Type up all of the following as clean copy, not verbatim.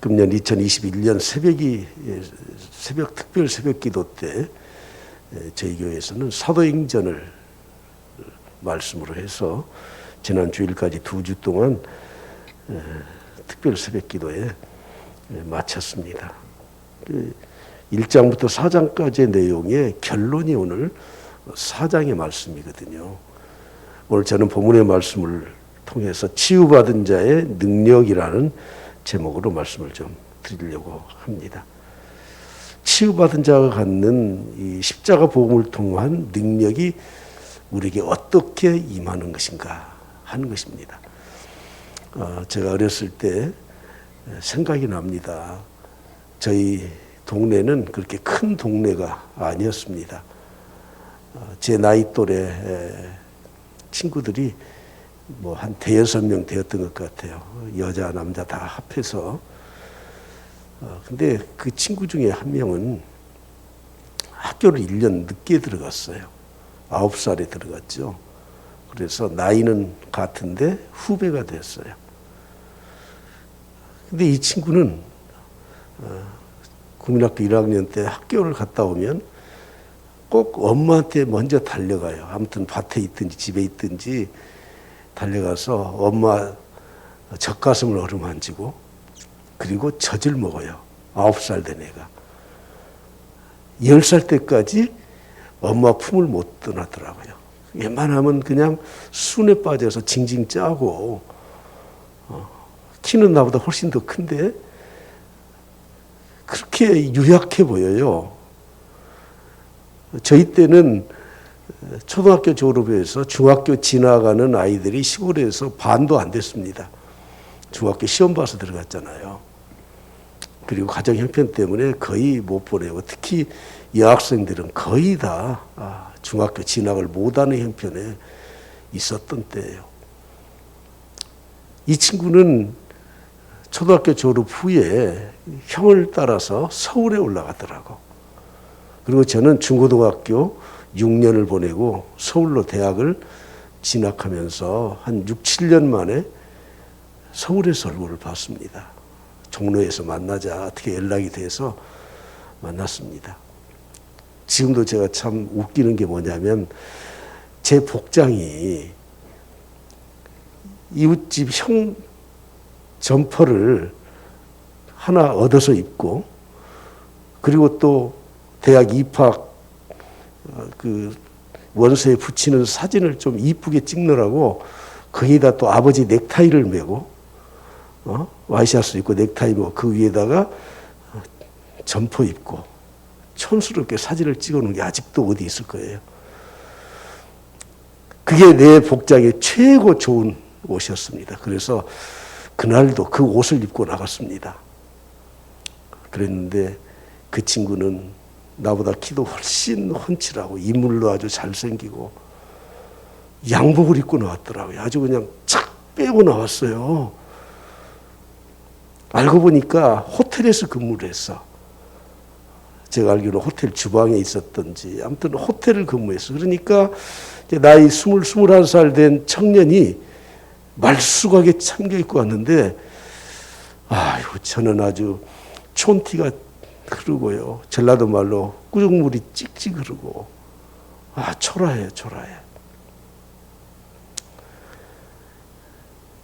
금년 2021년 새벽 특별 새벽 기도 때 저희 교회에서는 사도행전을 말씀으로 해서 지난 주일까지 2주 동안 특별 새벽 기도에 마쳤습니다. 1장부터 4장까지의 내용의 결론이 오늘 4장의 말씀이거든요. 오늘 저는 본문의 말씀을 통해서 치유받은 자의 능력이라는 제목으로 말씀을 좀 드리려고 합니다. 치유받은 자가 갖는 이 십자가 복음을 통한 능력이 우리에게 어떻게 임하는 것인가 하는 것입니다. 제가 어렸을 때 생각이 납니다. 저희 동네는 그렇게 큰 동네가 아니었습니다. 제 나이 또래 친구들이 뭐 한 대여섯 명 되었던 것 같아요. 여자 남자 다 합해서. 근데 그 친구 중에 한 명은 학교를 1년 늦게 들어갔어요. 9살에 들어갔죠. 그래서 나이는 같은데 후배가 됐어요. 근데 이 친구는 국민학교 1학년 때 학교를 갔다 오면 꼭 엄마한테 먼저 달려가요. 아무튼 밭에 있든지 집에 있든지 달려가서 엄마 젖가슴을 어루만지고 그리고 젖을 먹어요. 9살 된 애가. 10살 때까지 엄마 품을 못 떠나더라고요. 웬만하면 그냥 순에 빠져서 징징 짜고 키는 나보다 훨씬 더 큰데 그렇게 유약해 보여요. 저희 때는 초등학교 졸업해서 중학교 지나가는 아이들이 시골에서 반도 안 됐습니다. 중학교 시험 봐서 들어갔잖아요. 그리고 가정 형편 때문에 거의 못 보내고 특히 여학생들은 거의 다 중학교 진학을 못하는 형편에 있었던 때예요. 이 친구는 초등학교 졸업 후에 형을 따라서 서울에 올라가더라고. 그리고 저는 중고등학교 6년을 보내고 서울로 대학을 진학하면서 한 6, 7년 만에 서울에서 얼굴을 봤습니다. 종로에서 만나자 어떻게 연락이 돼서 만났습니다. 지금도 제가 참 웃기는 게 뭐냐면 제 복장이 이웃집 형 점퍼를 하나 얻어서 입고 그리고 또 대학 입학 그 원서에 붙이는 사진을 좀 이쁘게 찍느라고 거기다 또 아버지 넥타이를 메고 와이셔츠 입고 넥타이 메고 그 위에다가 점퍼 입고 촌스럽게 사진을 찍어놓은 게 아직도 어디 있을 거예요. 그게 내 복장에 최고 좋은 옷이었습니다. 그래서 그날도 그 옷을 입고 나갔습니다. 그랬는데 그 친구는 나보다 키도 훨씬 훤칠하고 인물도 아주 잘생기고 양복을 입고 나왔더라고요. 아주 그냥 착 빼고 나왔어요. 알고 보니까 호텔에서 근무를 했어. 제가 알기로 호텔 주방에 있었던지 아무튼 호텔을 근무했어. 그러니까 이제 나이 21살 된 청년이 말쑥하게 참겨 입고 왔는데 아유 저는 아주 촌티가 흐르고요. 전라도 말로 꾸중물이 찍찍 흐르고 초라해요.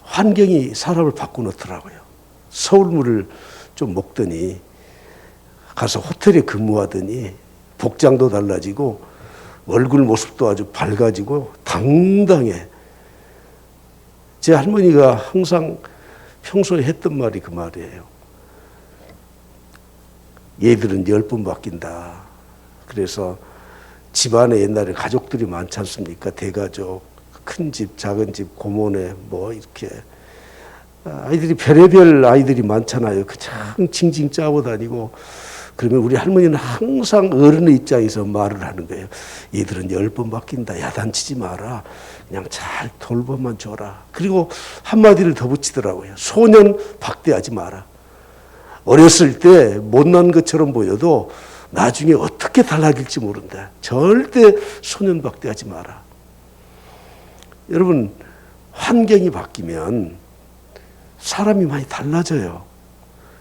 환경이 사람을 바꿔놓더라고요. 서울물을 좀 먹더니 가서 호텔에 근무하더니 복장도 달라지고 얼굴 모습도 아주 밝아지고 당당해. 제 할머니가 항상 평소에 했던 말이 그 말이에요. 얘들은 10번 바뀐다. 그래서 집안에 옛날에 가족들이 많지 않습니까? 대가족, 큰 집, 작은 집, 고모네 뭐 이렇게 아이들이 별의별 아이들이 많잖아요. 그냥 징징 짜고 다니고 그러면 우리 할머니는 항상 어른의 입장에서 말을 하는 거예요. 얘들은 10번 바뀐다. 야단치지 마라. 그냥 잘 돌보만 줘라. 그리고 한마디를 더 붙이더라고요. 소년 박대하지 마라. 어렸을 때 못난 것처럼 보여도 나중에 어떻게 달라질지 모른다. 절대 소년 박대하지 마라. 여러분 환경이 바뀌면 사람이 많이 달라져요.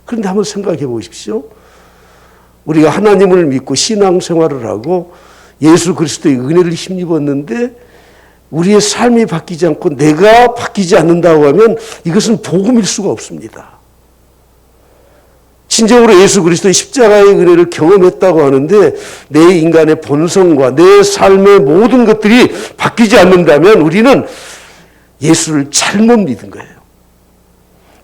그런데 한번 생각해 보십시오. 우리가 하나님을 믿고 신앙생활을 하고 예수 그리스도의 은혜를 힘입었는데 우리의 삶이 바뀌지 않고 내가 바뀌지 않는다고 하면 이것은 복음일 수가 없습니다. 진정으로 예수 그리스도의 십자가의 은혜를 경험했다고 하는데 내 인간의 본성과 내 삶의 모든 것들이 바뀌지 않는다면 우리는 예수를 잘못 믿은 거예요.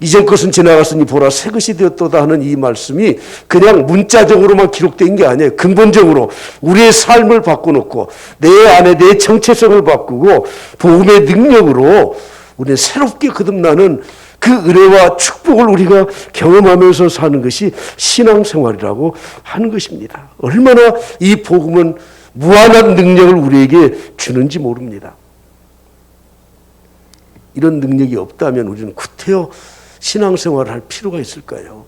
이전 것은 지나갔으니 보라 새 것이 되었도다 하는 이 말씀이 그냥 문자적으로만 기록된 게 아니에요. 근본적으로 우리의 삶을 바꿔놓고 내 안에 내 정체성을 바꾸고 복음의 능력으로 우리는 새롭게 거듭나는 그 은혜와 축복을 우리가 경험하면서 사는 것이 신앙생활이라고 하는 것입니다. 얼마나 이 복음은 무한한 능력을 우리에게 주는지 모릅니다. 이런 능력이 없다면 우리는 구태여 신앙생활을 할 필요가 있을까요?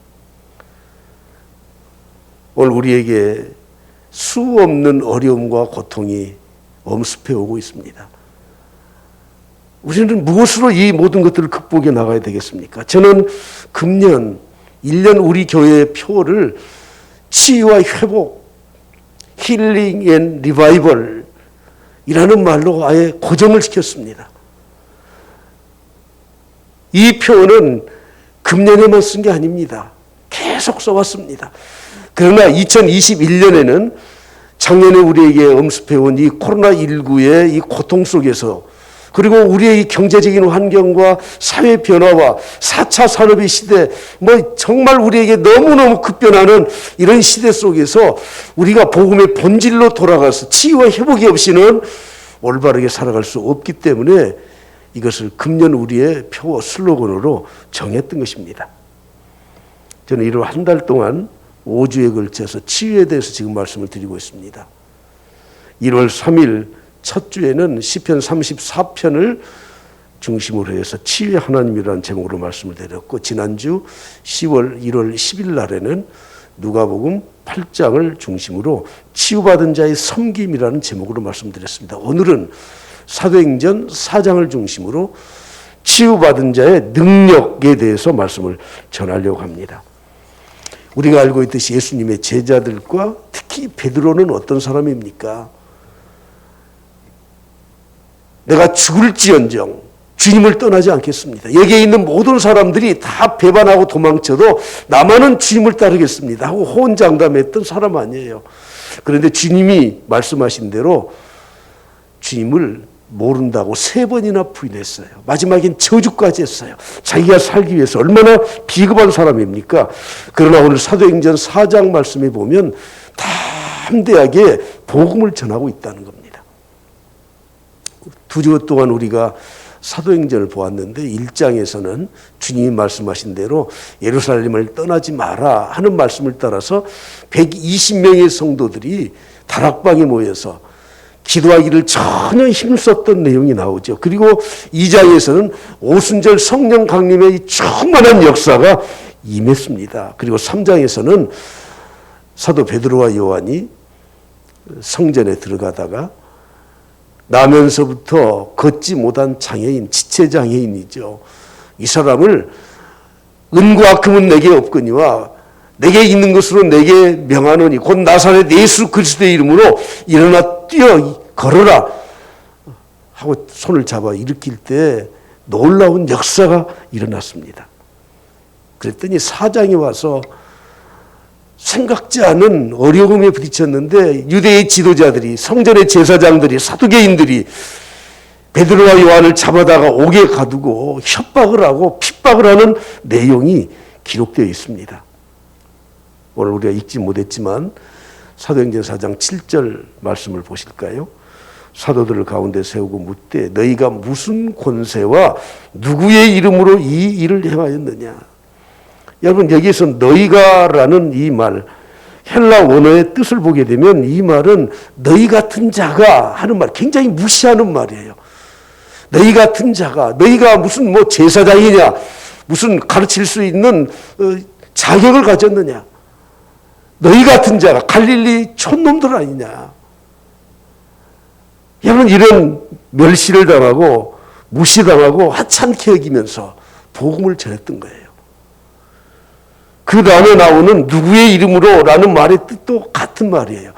오늘 우리에게 수 없는 어려움과 고통이 엄습해 오고 있습니다. 우리는 무엇으로 이 모든 것들을 극복해 나가야 되겠습니까? 저는 금년 1년 우리 교회의 표를 치유와 회복, 힐링 앤 리바이벌 이라는 말로 아예 고정을 시켰습니다. 이 표현은 금년에만 쓴 게 아닙니다. 계속 써왔습니다. 그러나 2021년에는 작년에 우리에게 엄습해온 이 코로나19의 이 고통 속에서 그리고 우리의 이 경제적인 환경과 사회 변화와 4차 산업의 시대, 정말 우리에게 너무너무 급변하는 이런 시대 속에서 우리가 복음의 본질로 돌아가서 치유와 회복이 없이는 올바르게 살아갈 수 없기 때문에 이것을 금년 우리의 표 슬로건으로 정했던 것입니다. 저는 1월 한 달 동안 5주에 걸쳐서 치유에 대해서 지금 말씀을 드리고 있습니다. 1월 3일 첫 주에는 시편 34편을 중심으로 해서 치유의 하나님이라는 제목으로 말씀을 드렸고 지난주 10월 1월 10일 날에는 누가복음 8장을 중심으로 치유받은 자의 섬김이라는 제목으로 말씀드렸습니다. 오늘은 사도행전 4장을 중심으로 치유받은 자의 능력에 대해서 말씀을 전하려고 합니다. 우리가 알고 있듯이 예수님의 제자들과 특히 베드로는 어떤 사람입니까? 내가 죽을지언정 주님을 떠나지 않겠습니다. 여기에 있는 모든 사람들이 다 배반하고 도망쳐도 나만은 주님을 따르겠습니다 하고 호언장담했던 사람 아니에요. 그런데 주님이 말씀하신 대로 주님을 모른다고 3번이나 부인했어요. 마지막엔 저주까지 했어요. 자기가 살기 위해서 얼마나 비겁한 사람입니까? 그러나 오늘 사도행전 4장 말씀에 보면 담대하게 복음을 전하고 있다는 겁니다. 2주 동안 우리가 사도행전을 보았는데 1장에서는 주님이 말씀하신 대로 예루살렘을 떠나지 마라 하는 말씀을 따라서 120명의 성도들이 다락방에 모여서 기도하기를 전혀 힘썼던 내용이 나오죠. 그리고 2장에서는 오순절 성령 강림의 충만한 역사가 임했습니다. 그리고 3장에서는 사도 베드로와 요한이 성전에 들어가다가 나면서부터 걷지 못한 장애인, 지체장애인이죠. 이 사람을 은과 금은 내게 없거니와 내게 있는 것으로 내게 명하노니 곧 나사렛 예수 그리스도의 이름으로 일어나 뛰어 걸어라 하고 손을 잡아 일으킬 때 놀라운 역사가 일어났습니다. 그랬더니 4장에 와서 생각지 않은 어려움에 부딪혔는데 유대의 지도자들이 성전의 제사장들이 사두개인들이 베드로와 요한을 잡아다가 옥에 가두고 협박을 하고 핍박을 하는 내용이 기록되어 있습니다. 오늘 우리가 읽지 못했지만 사도행전 4장 7절 말씀을 보실까요? 사도들을 가운데 세우고 묻되 너희가 무슨 권세와 누구의 이름으로 이 일을 행하였느냐? 여러분 여기에서 너희가라는 이 말 헬라 원어의 뜻을 보게 되면 이 말은 너희 같은 자가 하는 말 굉장히 무시하는 말이에요. 너희 같은 자가 너희가 무슨 제사장이냐 무슨 가르칠 수 있는 자격을 가졌느냐 너희 같은 자가 갈릴리 촌놈들 아니냐. 여러분 이런 멸시를 당하고 무시당하고 하찮게 여기면서 복음을 전했던 거예요. 그 다음에 나오는 누구의 이름으로 라는 말의 뜻도 같은 말이에요.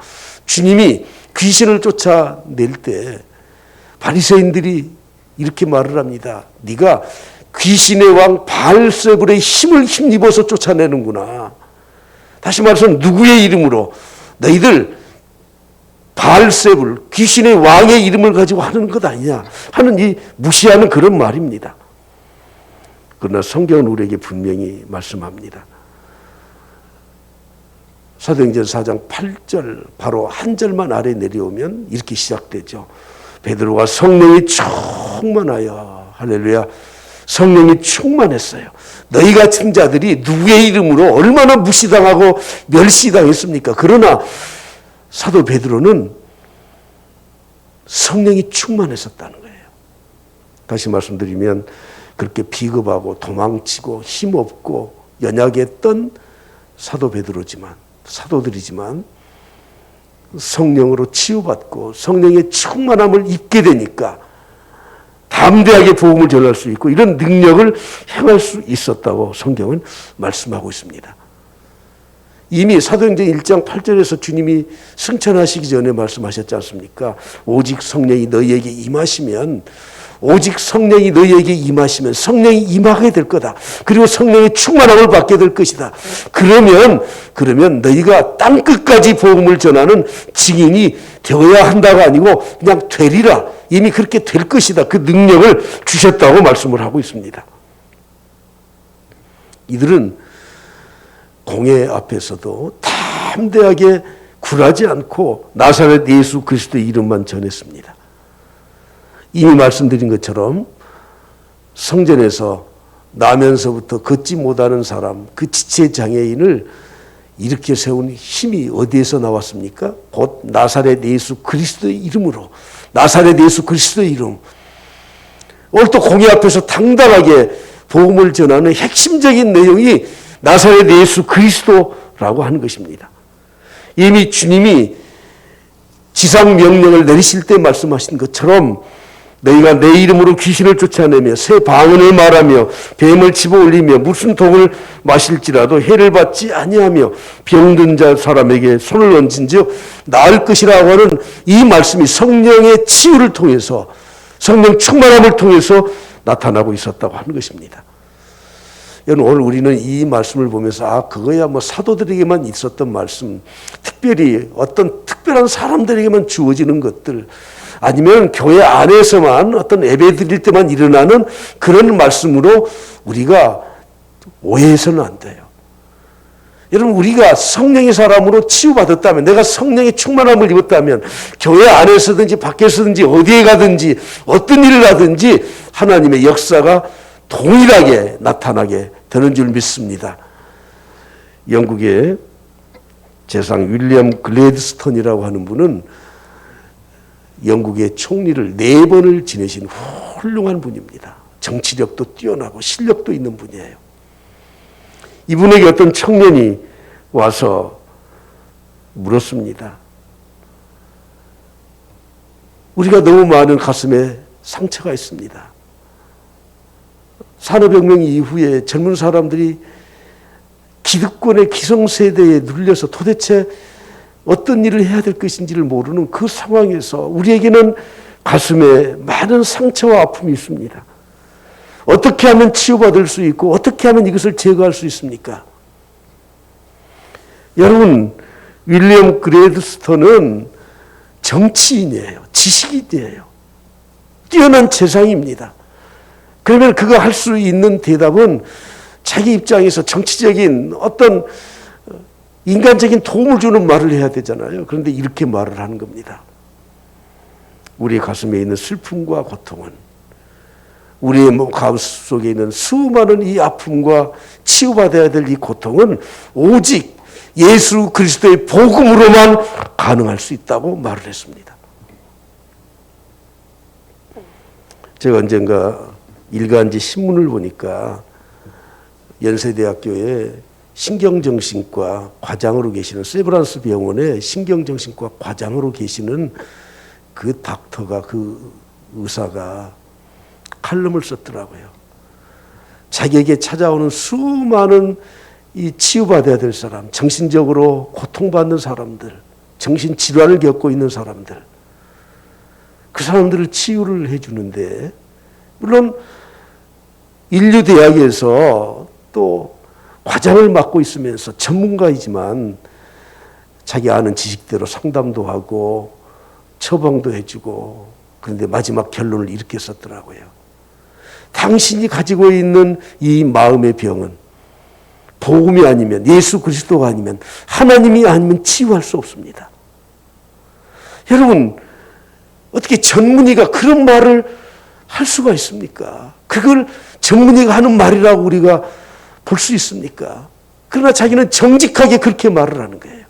주님이 귀신을 쫓아낼 때 바리새인들이 이렇게 말을 합니다. 네가 귀신의 왕 바알세불의 힘을 힘입어서 쫓아내는구나. 다시 말해서 누구의 이름으로? 너희들 바알세불 귀신의 왕의 이름을 가지고 하는 것 아니냐 하는 이 무시하는 그런 말입니다. 그러나 성경은 우리에게 분명히 말씀합니다. 사도행전 4장 8절 바로 한 절만 아래 내려오면 이렇게 시작되죠. 베드로가 성령이 충만하여, 할렐루야, 성령이 충만했어요. 너희 같은 자들이 누구의 이름으로 얼마나 무시당하고 멸시당했습니까? 그러나 사도 베드로는 성령이 충만했었다는 거예요. 다시 말씀드리면 그렇게 비겁하고 도망치고 힘없고 연약했던 사도 베드로지만, 사도들이지만 성령으로 치유받고 성령의 충만함을 입게 되니까 담대하게 복음을 전할 수 있고 이런 능력을 행할 수 있었다고 성경은 말씀하고 있습니다. 이미 사도행전 1장 8절에서 주님이 승천하시기 전에 말씀하셨지 않습니까? 오직 성령이 너희에게 임하시면, 오직 성령이 너희에게 임하시면 성령이 임하게 될 거다. 그리고 성령의 충만함을 받게 될 것이다. 그러면 너희가 땅끝까지 복음을 전하는 증인이 되어야 한다가 아니고 그냥 되리라. 이미 그렇게 될 것이다. 그 능력을 주셨다고 말씀을 하고 있습니다. 이들은 공회 앞에서도 담대하게 굴하지 않고 나사렛 예수 그리스도의 이름만 전했습니다. 이미 말씀드린 것처럼 성전에서 나면서부터 걷지 못하는 사람, 그 지체 장애인을 일으켜 세운 힘이 어디에서 나왔습니까? 곧 나사렛 예수 그리스도의 이름으로, 나사렛 예수 그리스도의 이름. 오늘 또 공회 앞에서 당당하게 복음을 전하는 핵심적인 내용이 나사렛 예수 그리스도라고 하는 것입니다. 이미 주님이 지상 명령을 내리실 때 말씀하신 것처럼 너희가 내 이름으로 귀신을 쫓아내며 새 방언을 말하며 뱀을 집어올리며 무슨 독을 마실지라도 해를 받지 아니하며 병든 자 사람에게 손을 얹은즉 나을 것이라고 하는 이 말씀이 성령의 치유를 통해서, 성령 충만함을 통해서 나타나고 있었다고 하는 것입니다. 여러분, 오늘 우리는 이 말씀을 보면서 그거야 뭐 사도들에게만 있었던 말씀, 특별히 어떤 특별한 사람들에게만 주어지는 것들, 아니면 교회 안에서만 어떤 예배 드릴 때만 일어나는 그런 말씀으로 우리가 오해해서는 안 돼요. 여러분, 우리가 성령의 사람으로 치유받았다면, 내가 성령의 충만함을 입었다면 교회 안에서든지 밖에서든지 어디에 가든지 어떤 일을 하든지 하나님의 역사가 동일하게 나타나게 되는 줄 믿습니다. 영국의 재상 윌리엄 글래드스톤이라고 하는 분은 영국의 총리를 4번을 지내신 훌륭한 분입니다. 정치력도 뛰어나고 실력도 있는 분이에요. 이분에게 어떤 청년이 와서 물었습니다. 우리가 너무 많은 가슴에 상처가 있습니다. 산업혁명 이후에 젊은 사람들이 기득권의 기성세대에 눌려서 도대체 어떤 일을 해야 될 것인지를 모르는 그 상황에서 우리에게는 가슴에 많은 상처와 아픔이 있습니다. 어떻게 하면 치유받을 수 있고 어떻게 하면 이것을 제거할 수 있습니까? 여러분, 윌리엄 글래드스톤은 정치인이에요. 지식인이에요. 뛰어난 재상입니다. 그러면 그가 할 수 있는 대답은 자기 입장에서 정치적인 어떤 인간적인 도움을 주는 말을 해야 되잖아요. 그런데 이렇게 말을 하는 겁니다. 우리의 가슴에 있는 슬픔과 고통은, 우리의 몸 가슴속에 있는 수많은 이 아픔과 치유받아야 될 이 고통은 오직 예수 그리스도의 복음으로만 가능할 수 있다고 말을 했습니다. 제가 언젠가 일간지 신문을 보니까 연세대학교에 신경정신과 과장으로 계시는, 세브란스 병원의 신경정신과 과장으로 계시는 그 닥터가, 그 의사가 칼럼을 썼더라고요. 자기에게 찾아오는 수많은 이 치유받아야 될 사람, 정신적으로 고통받는 사람들, 정신질환을 겪고 있는 사람들, 그 사람들을 치유를 해주는데, 물론 인류대학에서 또 과장을 맡고 있으면서 전문가이지만 자기 아는 지식대로 상담도 하고 처방도 해주고, 그런데 마지막 결론을 이렇게 썼더라고요. 당신이 가지고 있는 이 마음의 병은 복음이 아니면, 예수 그리스도가 아니면, 하나님이 아니면 치유할 수 없습니다. 여러분, 어떻게 전문의가 그런 말을 할 수가 있습니까? 그걸 전문의가 하는 말이라고 우리가 볼 수 있습니까? 그러나 자기는 정직하게 그렇게 말을 하는 거예요.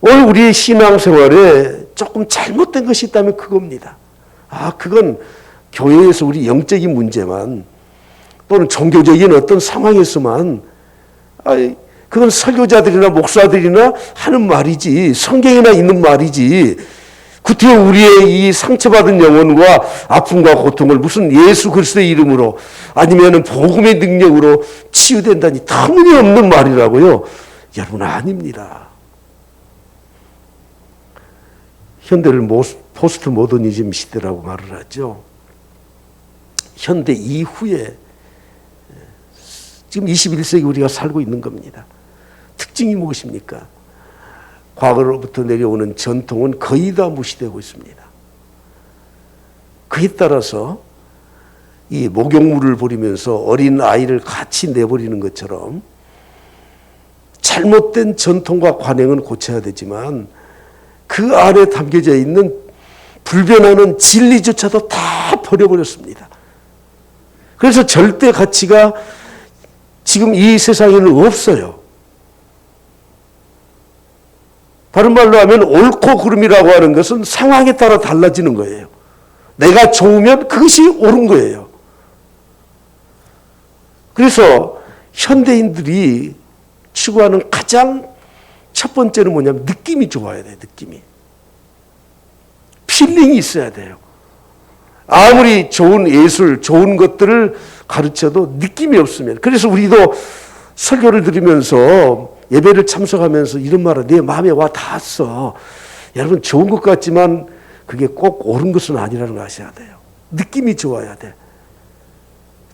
오늘 우리의 신앙생활에 조금 잘못된 것이 있다면 그겁니다. 그건 교회에서 우리 영적인 문제만, 또는 종교적인 어떤 상황에서만, 그건 설교자들이나 목사들이나 하는 말이지, 성경에나 있는 말이지, 구태여 우리의 이 상처받은 영혼과 아픔과 고통을 무슨 예수 그리스도의 이름으로 아니면 복음의 능력으로 치유된다니 터무니없는 말이라고요. 여러분, 아닙니다. 현대를 포스트 모더니즘 시대라고 말을 하죠. 현대 이후에 지금 21세기 우리가 살고 있는 겁니다. 특징이 무엇입니까? 과거로부터 내려오는 전통은 거의 다 무시되고 있습니다. 그에 따라서 이 목욕물을 버리면서 어린 아이를 같이 내버리는 것처럼 잘못된 전통과 관행은 고쳐야 되지만 그 안에 담겨져 있는 불변하는 진리조차도 다 버려버렸습니다. 그래서 절대 가치가 지금 이 세상에는 없어요. 다른 말로 하면 옳고 그름이라고 하는 것은 상황에 따라 달라지는 거예요. 내가 좋으면 그것이 옳은 거예요. 그래서 현대인들이 추구하는 가장 첫 번째는 뭐냐면 느낌이 좋아야 돼요. 느낌이. 필링이 있어야 돼요. 아무리 좋은 예술, 좋은 것들을 가르쳐도 느낌이 없으면. 그래서 우리도 설교를 들으면서 예배를 참석하면서 이런 말을 내 마음에 와 닿았어. 여러분, 좋은 것 같지만 그게 꼭 옳은 것은 아니라는 걸 아셔야 돼요. 느낌이 좋아야 돼.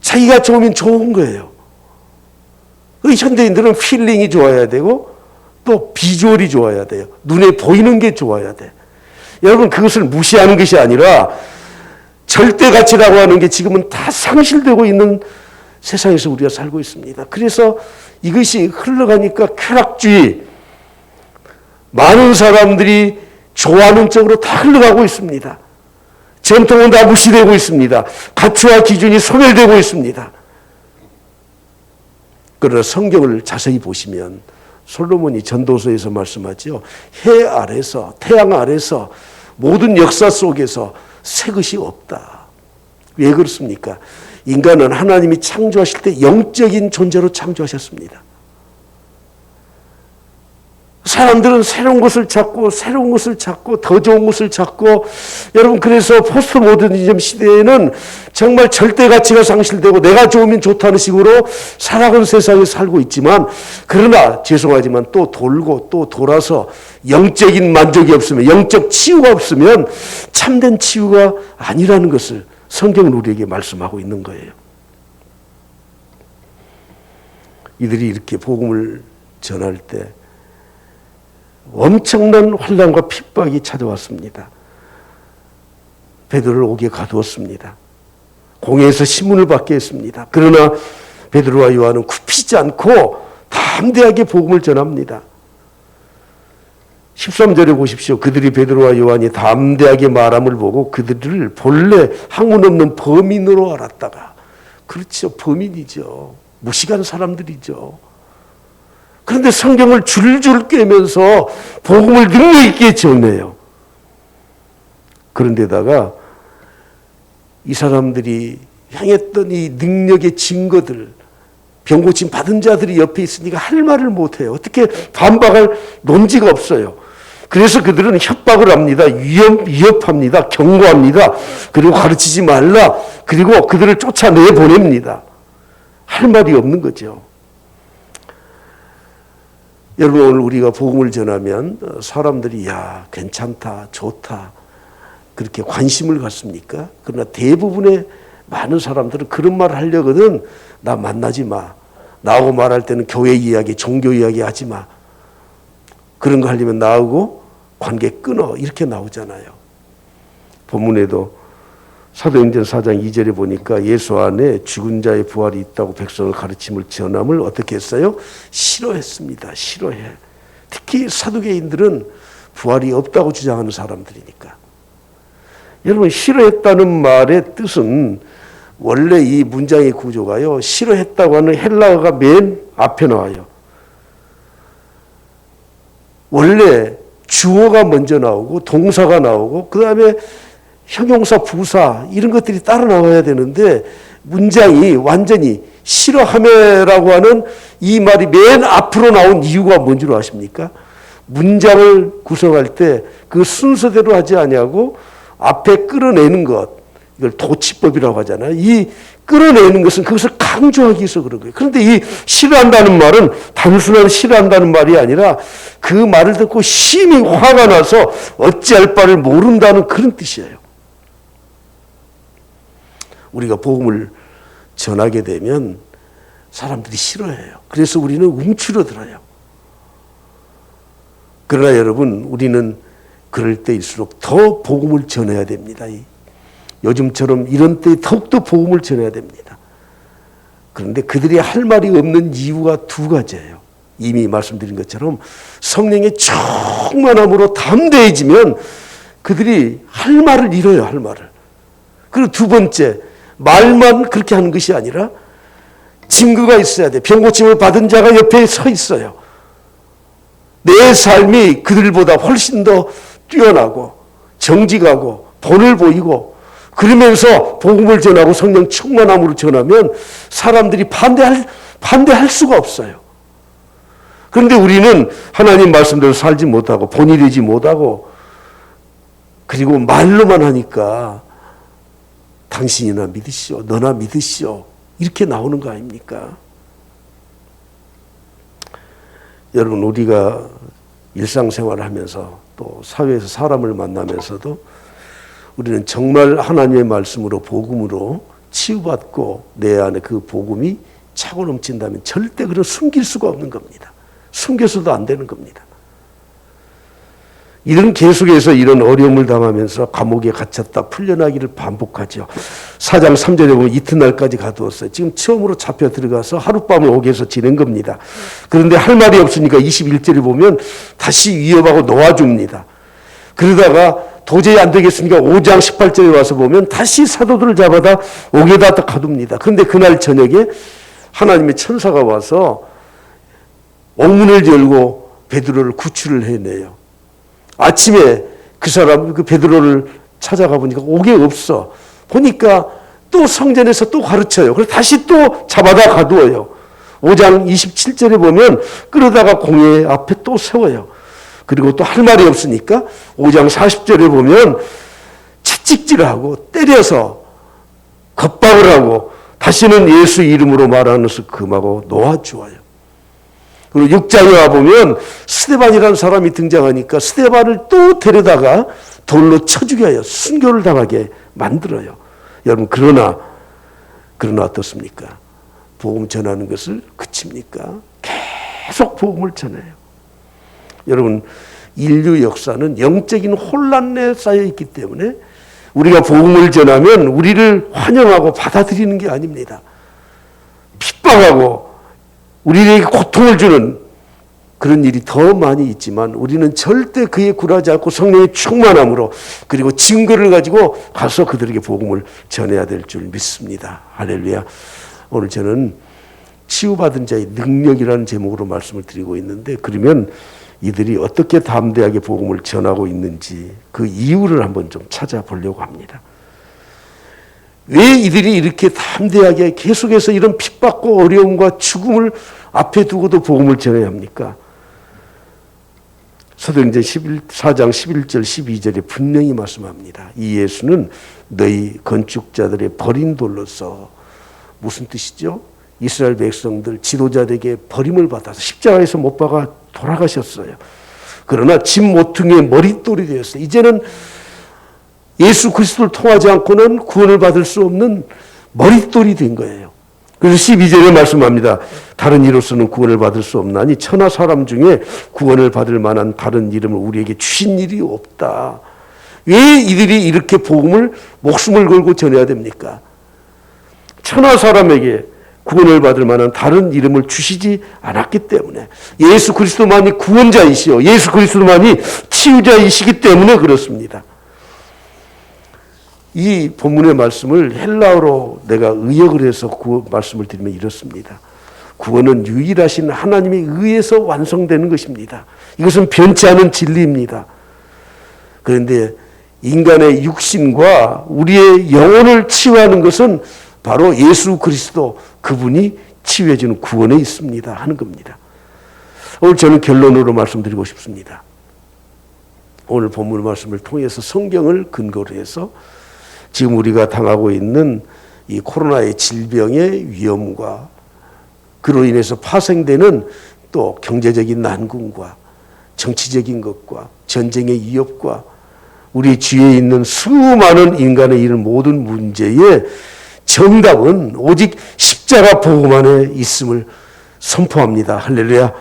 자기가 좋으면 좋은 거예요. 현대인들은 필링이 좋아야 되고 또 비주얼이 좋아야 돼요. 눈에 보이는 게 좋아야 돼. 여러분, 그것을 무시하는 것이 아니라 절대 가치라고 하는 게 지금은 다 상실되고 있는 세상에서 우리가 살고 있습니다. 그래서 이것이 흘러가니까 쾌락주의, 많은 사람들이 좋아하는 쪽으로 다 흘러가고 있습니다. 전통은 다 무시되고 있습니다. 가치와 기준이 소멸되고 있습니다. 그러나 성경을 자세히 보시면 솔로몬이 전도서에서 말씀하죠. 해 아래서, 태양 아래서, 모든 역사 속에서 새 것이 없다. 왜 그렇습니까? 인간은 하나님이 창조하실 때 영적인 존재로 창조하셨습니다. 사람들은 새로운 것을 찾고 새로운 것을 찾고 더 좋은 것을 찾고, 여러분, 그래서 포스트 모더니즘 시대에는 정말 절대 가치가 상실되고 내가 좋으면 좋다는 식으로 살아간 세상에 살고 있지만, 그러나 죄송하지만 또 돌고 또 돌아서 영적인 만족이 없으면, 영적 치유가 없으면 참된 치유가 아니라는 것을 성경은 우리에게 말씀하고 있는 거예요. 이들이 이렇게 복음을 전할 때 엄청난 환난과 핍박이 찾아왔습니다. 베드로를 옥에 가두었습니다. 공회에서 신문을 받게 했습니다. 그러나 베드로와 요한은 굽히지 않고 담대하게 복음을 전합니다. 13절에 보십시오. 그들이 베드로와 요한이 담대하게 말함을 보고 그들을 본래 학문 없는 범인으로 알았다가, 그렇죠, 범인이죠. 무식한 사람들이죠. 그런데 성경을 줄줄 꿰면서 복음을 능력 있게 전해요. 그런데다가 이 사람들이 향했던 이 능력의 증거들, 병고침 받은 자들이 옆에 있으니까 할 말을 못해요. 어떻게 반박할 논지가 없어요. 그래서 그들은 협박을 합니다. 위협합니다. 경고합니다. 그리고 가르치지 말라. 그리고 그들을 쫓아내보냅니다. 할 말이 없는 거죠. 여러분, 오늘 우리가 복음을 전하면 사람들이 야, 괜찮다, 좋다 그렇게 관심을 갖습니까? 그러나 대부분의 많은 사람들은 그런 말을 하려거든. 나 만나지 마. 나하고 말할 때는 교회 이야기, 종교 이야기 하지 마. 그런 거 하려면 나하고 관계 끊어. 이렇게 나오잖아요. 본문에도 사도행전 4장 2절에 보니까 예수 안에 죽은 자의 부활이 있다고 백성을 가르침을 전함을 어떻게 했어요? 싫어했습니다. 싫어해. 특히 사두개인들은 부활이 없다고 주장하는 사람들이니까. 여러분, 싫어했다는 말의 뜻은 원래 이 문장의 구조가요, 싫어했다고 하는 헬라어가 맨 앞에 나와요. 원래 주어가 먼저 나오고 동사가 나오고 그 다음에 형용사, 부사 이런 것들이 따라 나와야 되는데 문장이 완전히 싫어함에라고 하는 이 말이 맨 앞으로 나온 이유가 뭔지 아십니까? 문장을 구성할 때 그 순서대로 하지 아니하고 앞에 끌어내는 것, 이걸 도치법이라고 하잖아요. 이 끌어내는 것은 그것을 강조하기 위해서 그런 거예요. 그런데 이 싫어한다는 말은 단순한 싫어한다는 말이 아니라 그 말을 듣고 심히 화가 나서 어찌할 바를 모른다는 그런 뜻이에요. 우리가 복음을 전하게 되면 사람들이 싫어해요. 그래서 우리는 움츠러들어요. 그러나 여러분, 우리는 그럴 때일수록 더 복음을 전해야 됩니다. 요즘처럼 이런 때에 더욱더 복음을 전해야 됩니다. 그런데 그들이 할 말이 없는 이유가 두 가지예요. 이미 말씀드린 것처럼 성령의 충만함으로 담대해지면 그들이 할 말을 잃어요. 할 말을. 그리고 두 번째, 말만 그렇게 하는 것이 아니라 증거가 있어야 돼. 병고침을 받은 자가 옆에 서 있어요. 내 삶이 그들보다 훨씬 더 뛰어나고 정직하고 본을 보이고 그러면서 복음을 전하고 성령 충만함으로 전하면 사람들이 반대할 수가 없어요. 그런데 우리는 하나님 말씀대로 살지 못하고 본이 되지 못하고 그리고 말로만 하니까 당신이나 믿으시오, 너나 믿으시오 이렇게 나오는 거 아닙니까? 여러분, 우리가 일상생활을 하면서 또 사회에서 사람을 만나면서도 우리는 정말 하나님의 말씀으로 복음으로 치유받고 내 안에 그 복음이 차고 넘친다면 절대 그걸 숨길 수가 없는 겁니다. 숨겨서도 안 되는 겁니다. 이런 계속해서 이런 어려움을 당하면서 감옥에 갇혔다 풀려나기를 반복하죠. 4장 3절에 보면 이튿날까지 가두었어요. 지금 처음으로 잡혀 들어가서 하룻밤을 옥에서 지낸 겁니다. 그런데 할 말이 없으니까 21절에 보면 다시 위협하고 놓아줍니다. 그러다가 도저히 안 되겠으니까 5장 18절에 와서 보면 다시 사도들을 잡아다 옥에다 가둡니다. 그런데 그날 저녁에 하나님의 천사가 와서 옥문을 열고 베드로를 구출을 해내요. 아침에 그 사람, 그 베드로를 찾아가 보니까 옥에 없어. 보니까 또 성전에서 또 가르쳐요. 그래서 다시 또 잡아다 가두어요. 5장 27절에 보면 끌어다가 공회 앞에 또 세워요. 그리고 또 할 말이 없으니까 5장 40절에 보면 채찍질하고 때려서 겁박을 하고 다시는 예수 이름으로 말하는 것을 금하고 놓아주어요. 그리고 6장에 와보면 스데반이라는 사람이 등장하니까 스데반을 또 데려다가 돌로 쳐 죽여요. 순교를 당하게 만들어요. 여러분, 그러나 어떻습니까? 복음 전하는 것을 그칩니까? 계속 복음을 전해요. 여러분, 인류 역사는 영적인 혼란에 쌓여 있기 때문에 우리가 복음을 전하면 우리를 환영하고 받아들이는 게 아닙니다. 핍박하고 우리에게 고통을 주는 그런 일이 더 많이 있지만 우리는 절대 그에 굴하지 않고 성령의 충만함으로 그리고 증거를 가지고 가서 그들에게 복음을 전해야 될 줄 믿습니다. 할렐루야. 오늘 저는 치유받은 자의 능력이라는 제목으로 말씀을 드리고 있는데, 그러면 이들이 어떻게 담대하게 복음을 전하고 있는지 그 이유를 한번 좀 찾아보려고 합니다. 왜 이들이 이렇게 담대하게 계속해서 이런 핍박과 어려움과 죽음을 앞에 두고도 복음을 전해야 합니까? 사도행전 4장 11절 12절에 분명히 말씀합니다. 이 예수는 너희 건축자들의 버린 돌로서, 무슨 뜻이죠? 이스라엘 백성들 지도자들에게 버림을 받아서 십자가에서 못 박아 돌아가셨어요. 그러나 집 모퉁이의 머릿돌이 되었어요. 이제는 예수 그리스도를 통하지 않고는 구원을 받을 수 없는 머릿돌이 된 거예요. 그래서 12절에 말씀합니다. 다른 이로서는 구원을 받을 수 없나니 천하 사람 중에 구원을 받을 만한 다른 이름을 우리에게 주신 일이 없다. 왜 이들이 이렇게 복음을 목숨을 걸고 전해야 됩니까? 천하 사람에게 구원을 받을 만한 다른 이름을 주시지 않았기 때문에, 예수 그리스도만이 구원자이시오, 예수 그리스도만이 치유자이시기 때문에 그렇습니다. 이 본문의 말씀을 헬라어로 내가 의역을 해서 말씀을 드리면 이렇습니다. 구원은 유일하신 하나님의 의에서 완성되는 것입니다. 이것은 변치 않은 진리입니다. 그런데 인간의 육신과 우리의 영혼을 치유하는 것은 바로 예수 그리스도, 그분이 치유해 주는 구원에 있습니다 하는 겁니다. 오늘 저는 결론으로 말씀드리고 싶습니다. 오늘 본문 말씀을 통해서 성경을 근거로 해서 지금 우리가 당하고 있는 이 코로나의 질병의 위험과 그로 인해서 파생되는 또 경제적인 난궁과 정치적인 것과 전쟁의 위협과 우리 주위에 있는 수많은 인간의 이런 모든 문제의 정답은 오직 십자가 복음 안에 있음을 선포합니다. 할렐루야.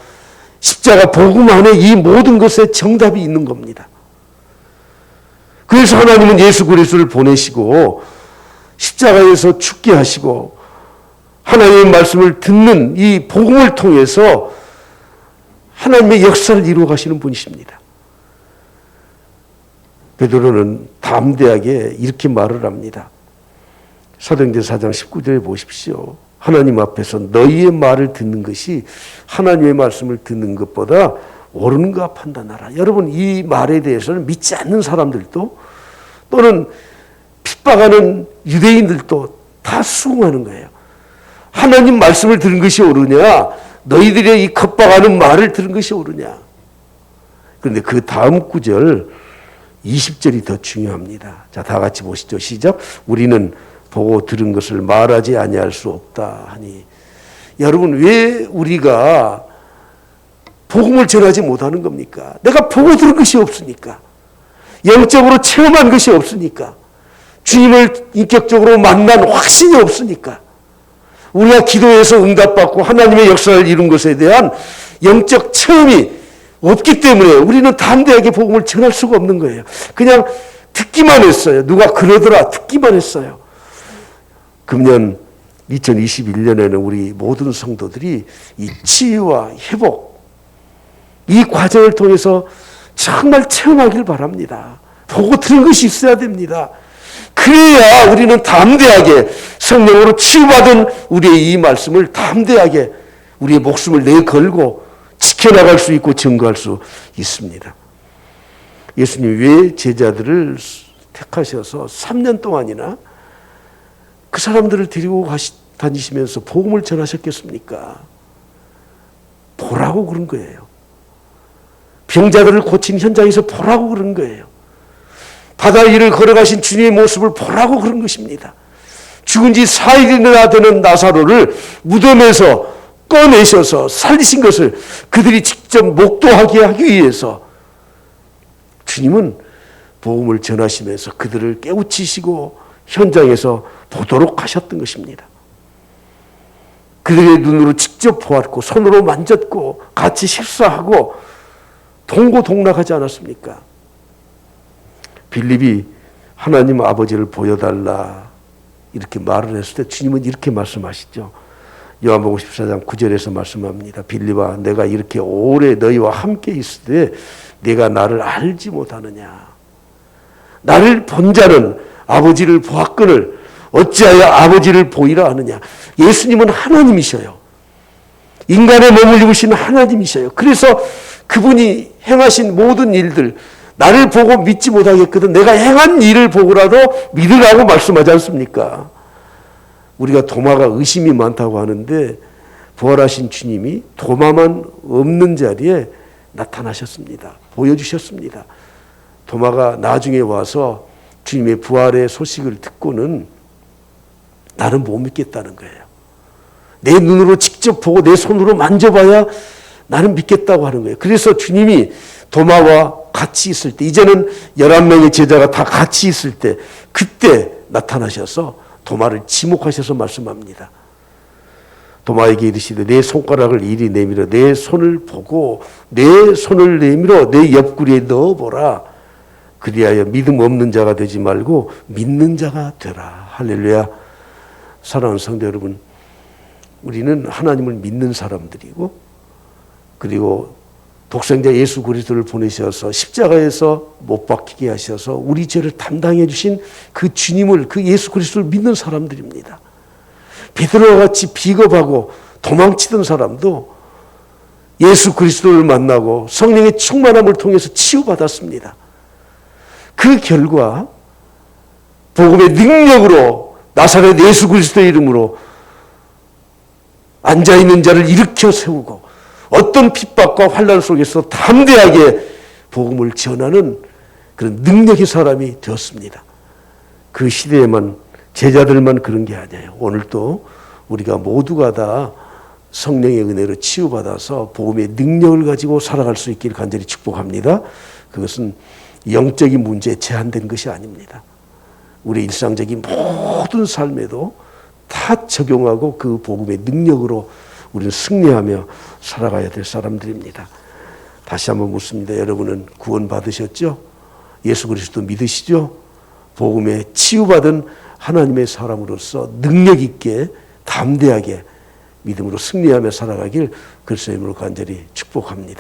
십자가 복음 안에 이 모든 것에 정답이 있는 겁니다. 그래서 하나님은 예수 그리스도를 보내시고 십자가에서 죽게 하시고 하나님의 말씀을 듣는 이 복음을 통해서 하나님의 역사를 이루어 가시는 분이십니다. 베드로는 담대하게 이렇게 말을 합니다. 사도행전 4장 19절에 보십시오. 하나님 앞에서 너희의 말을 듣는 것이 하나님의 말씀을 듣는 것보다 옳은가 판단하라. 여러분, 이 말에 대해서는 믿지 않는 사람들도 또는 핍박하는 유대인들도 다 수긍하는 거예요. 하나님 말씀을 들은 것이 옳으냐, 너희들의 이 겁박하는 말을 들은 것이 옳으냐. 그런데 그 다음 구절 20절이 더 중요합니다. 자, 다 같이 보시죠. 시작. 우리는 보고 들은 것을 말하지 아니할 수 없다 하니. 여러분, 왜 우리가 복음을 전하지 못하는 겁니까? 내가 보고 들은 것이 없으니까. 영적으로 체험한 것이 없으니까. 주님을 인격적으로 만난 확신이 없으니까. 우리가 기도해서 응답받고 하나님의 역사를 이룬 것에 대한 영적 체험이 없기 때문에 우리는 담대하게 복음을 전할 수가 없는 거예요. 그냥 듣기만 했어요. 누가 그러더라 듣기만 했어요. 금년 2021년에는 우리 모든 성도들이 이 치유와 회복, 이 과정을 통해서 정말 체험하길 바랍니다. 보고 들은 것이 있어야 됩니다. 그래야 우리는 담대하게 성령으로 치유받은 우리의 이 말씀을 담대하게 우리의 목숨을 내걸고 지켜나갈 수 있고 증거할 수 있습니다. 예수님 왜 제자들을 택하셔서 3년 동안이나 그 사람들을 데리고 다니시면서 복음을 전하셨겠습니까? 보라고 그런 거예요. 병자들을 고친 현장에서 보라고 그런 거예요. 바다 위를 걸어가신 주님의 모습을 보라고 그런 것입니다. 죽은 지 4일이나 되는 나사로를 무덤에서 꺼내셔서 살리신 것을 그들이 직접 목도하게 하기 위해서 주님은 복음을 전하시면서 그들을 깨우치시고 현장에서 보도록 하셨던 것입니다. 그들의 눈으로 직접 보았고 손으로 만졌고 같이 식사하고 동고동락하지 않았습니까? 빌립이 하나님 아버지를 보여달라 이렇게 말을 했을 때 주님은 이렇게 말씀하시죠. 요한복음 14장 9절에서 말씀합니다. 빌립아, 내가 이렇게 오래 너희와 함께 있을 때 네가 나를 알지 못하느냐. 나를 본 자는 아버지를 보았거늘 어찌하여 아버지를 보이라 하느냐. 예수님은 하나님이셔요. 인간의 몸을 입으신 하나님이셔요. 그래서 그분이 행하신 모든 일들, 나를 보고 믿지 못하겠거든 내가 행한 일을 보고라도 믿으라고 말씀하지 않습니까? 우리가 도마가 의심이 많다고 하는데 부활하신 주님이 도마만 없는 자리에 나타나셨습니다. 보여주셨습니다. 도마가 나중에 와서 주님의 부활의 소식을 듣고는 나는 못 믿겠다는 거예요. 내 눈으로 직접 보고 내 손으로 만져봐야 나는 믿겠다고 하는 거예요. 그래서 주님이 도마와 같이 있을 때, 이제는 11명의 제자가 다 같이 있을 때, 그때 나타나셔서 도마를 지목하셔서 말씀합니다. 도마에게 이르시되 내 손가락을 이리 내밀어 내 손을 보고 내 손을 내밀어 내 옆구리에 넣어보라. 그리하여 믿음 없는 자가 되지 말고 믿는 자가 되라. 할렐루야. 사랑하는 성도 여러분, 우리는 하나님을 믿는 사람들이고, 그리고 독생자 예수 그리스도를 보내셔서 십자가에서 못 박히게 하셔서 우리 죄를 담당해 주신 그 주님을, 그 예수 그리스도를 믿는 사람들입니다. 베드로와 같이 비겁하고 도망치던 사람도 예수 그리스도를 만나고 성령의 충만함을 통해서 치유받았습니다. 그 결과 복음의 능력으로 나사렛 예수 그리스도의 이름으로 앉아있는 자를 일으켜 세우고 어떤 핍박과 환난 속에서 담대하게 복음을 전하는 그런 능력의 사람이 되었습니다. 그 시대에만, 제자들만 그런 게 아니에요. 오늘도 우리가 모두가 다 성령의 은혜로 치유받아서 복음의 능력을 가지고 살아갈 수 있기를 간절히 축복합니다. 그것은 영적인 문제에 제한된 것이 아닙니다. 우리 일상적인 모든 삶에도 다 적용하고 그 복음의 능력으로 우리는 승리하며 살아가야 될 사람들입니다. 다시 한번 묻습니다. 여러분은 구원 받으셨죠? 예수 그리스도 믿으시죠? 복음에 치유받은 하나님의 사람으로서 능력 있게 담대하게 믿음으로 승리하며 살아가길 그리스도의 이름으로 간절히 축복합니다.